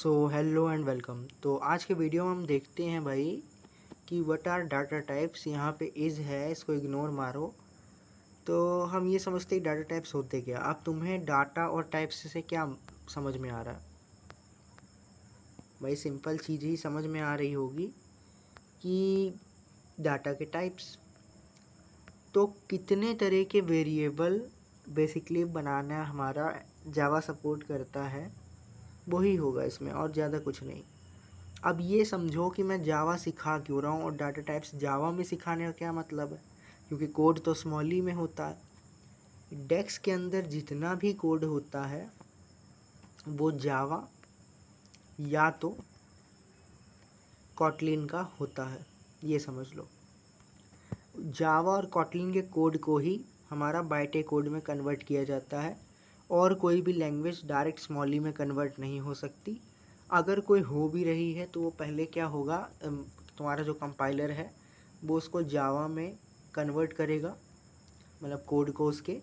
So hello and welcome. तो आज के वीडियो में हम देखते हैं भाई कि व्हाट आर डाटा टाइप्स। यहाँ पे इज है, इसको इग्नोर मारो। तो हम ये समझते हैं डाटा टाइप्स होते क्या। अब तुम्हें डाटा और टाइप्स से क्या समझ में आ रहा है भाई? सिंपल चीज़ ही समझ में आ रही होगी कि डाटा के टाइप्स। तो कितने तरह के वेरिएबल बेसिकली बनाना हमारा जावा सपोर्ट करता है, वही होगा इसमें, और ज़्यादा कुछ नहीं। अब ये समझो कि मैं जावा सिखा क्यों रहा हूँ और डाटा टाइप्स जावा में सिखाने का क्या मतलब है, क्योंकि कोड तो स्मॉल ही में होता है। डेक्स के अंदर जितना भी कोड होता है वो जावा या तो कॉटलिन का होता है, ये समझ लो। जावा और कॉटलिन के कोड को ही हमारा बाइटे कोड में कन्वर्ट किया जाता है, और कोई भी लैंग्वेज डायरेक्ट स्मॉली में कन्वर्ट नहीं हो सकती। अगर कोई हो भी रही है तो वो पहले क्या होगा, तुम्हारा जो कंपाइलर है वो उसको जावा में कन्वर्ट करेगा, मतलब कोड को उसके,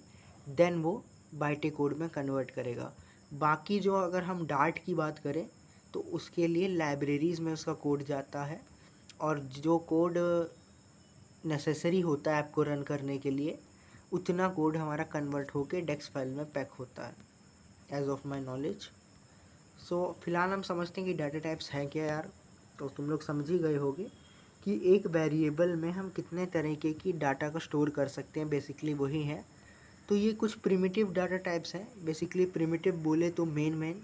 देन वो बाइटे कोड में कन्वर्ट करेगा। बाकी जो अगर हम डार्ट की बात करें तो उसके लिए लाइब्रेरीज़ में उसका कोड जाता है, और जो कोड नेसेसरी होता है ऐप को रन करने के लिए उतना कोड हमारा कन्वर्ट होके डेक्स फाइल में पैक होता है, एज ऑफ माई नॉलेज। सो फिलहाल हम समझते हैं कि डाटा टाइप्स हैं क्या यार। तो तुम लोग समझ ही गए होगे कि एक वेरिएबल में हम कितने तरीके की डाटा को स्टोर कर सकते हैं, बेसिकली वही है। तो ये कुछ प्रिमिटिव डाटा टाइप्स हैं। बेसिकली प्रिमिटिव बोले तो मेन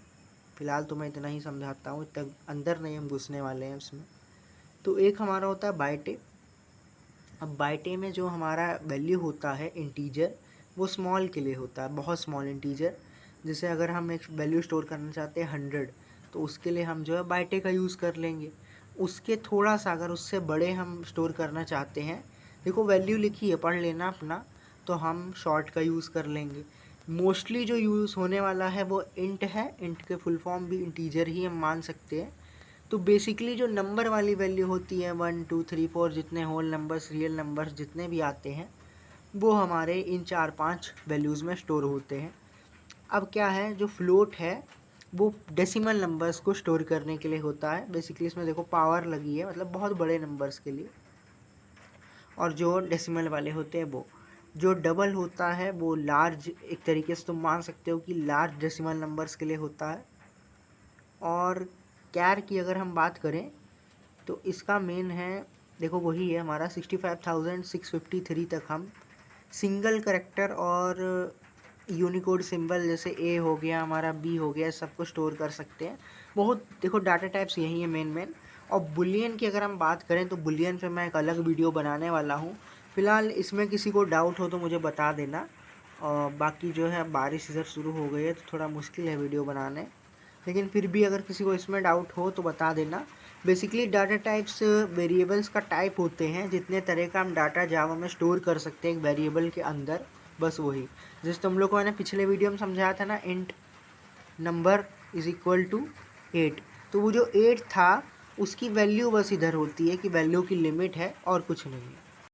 फ़िलहाल तो मैं इतना ही समझाता हूँ, तक अंदर नहीं हम घुसने वाले हैं उसमें। तो एक हमारा होता है बाइटे। अब बाइटे में जो हमारा वैल्यू होता है इंटीजर, वो स्मॉल के लिए होता है, बहुत स्मॉल इंटीजर। जैसे अगर हम एक वैल्यू स्टोर करना चाहते हैं 100, तो उसके लिए हम जो है बाइटे का यूज़ कर लेंगे। उसके थोड़ा सा अगर उससे बड़े हम स्टोर करना चाहते हैं, देखो वैल्यू लिखी है, पढ़ लेना अपना, तो हम शॉर्ट का यूज़ कर लेंगे। मोस्टली जो यूज़ होने वाला है वो इंट है। इंट के फुल फॉर्म भी इंटीजर ही हम मान सकते हैं। तो बेसिकली जो नंबर वाली वैल्यू होती है 1 2 3 4, जितने होल नंबर्स रियल नंबर्स जितने भी आते हैं, वो हमारे इन 4-5 वैल्यूज़ में स्टोर होते हैं। अब क्या है, जो फ्लोट है वो डेसिमल नंबर्स को स्टोर करने के लिए होता है। बेसिकली इसमें देखो पावर लगी है, मतलब बहुत बड़े नंबर्स के लिए। और जो डेसिमल वाले होते हैं वो, जो डबल होता है वो लार्ज, एक तरीके से तुम मान सकते हो कि लार्ज डेसिमल नंबर्स के लिए होता है। और कैर की अगर हम बात करें तो इसका मेन है, देखो वही है हमारा 65,653 तक हम सिंगल करेक्टर और यूनिकोड सिंबल जैसे ए हो गया, हमारा बी हो गया, सबको स्टोर कर सकते हैं। बहुत देखो डाटा टाइप्स यही है मेन। और बुलियन की अगर हम बात करें तो बुलियन पे मैं एक अलग वीडियो बनाने वाला हूँ। फ़िलहाल इसमें किसी को डाउट हो तो मुझे बता देना। और बाकी जो है, बारिश इधर शुरू हो गई है तो थोड़ा मुश्किल है वीडियो बनाने, लेकिन फिर भी अगर किसी को इसमें डाउट हो तो बता देना। बेसिकली डाटा टाइप्स वेरिएबल्स का टाइप होते हैं, जितने तरह का हम डाटा जावा में स्टोर कर सकते हैं एक वेरिएबल के अंदर, बस वही। जैसे तुम लोग को मैंने पिछले वीडियो में समझाया था ना, int number is equal to 8, तो वो जो 8 था उसकी वैल्यू बस इधर होती है कि वैल्यू की लिमिट है और कुछ नहीं है।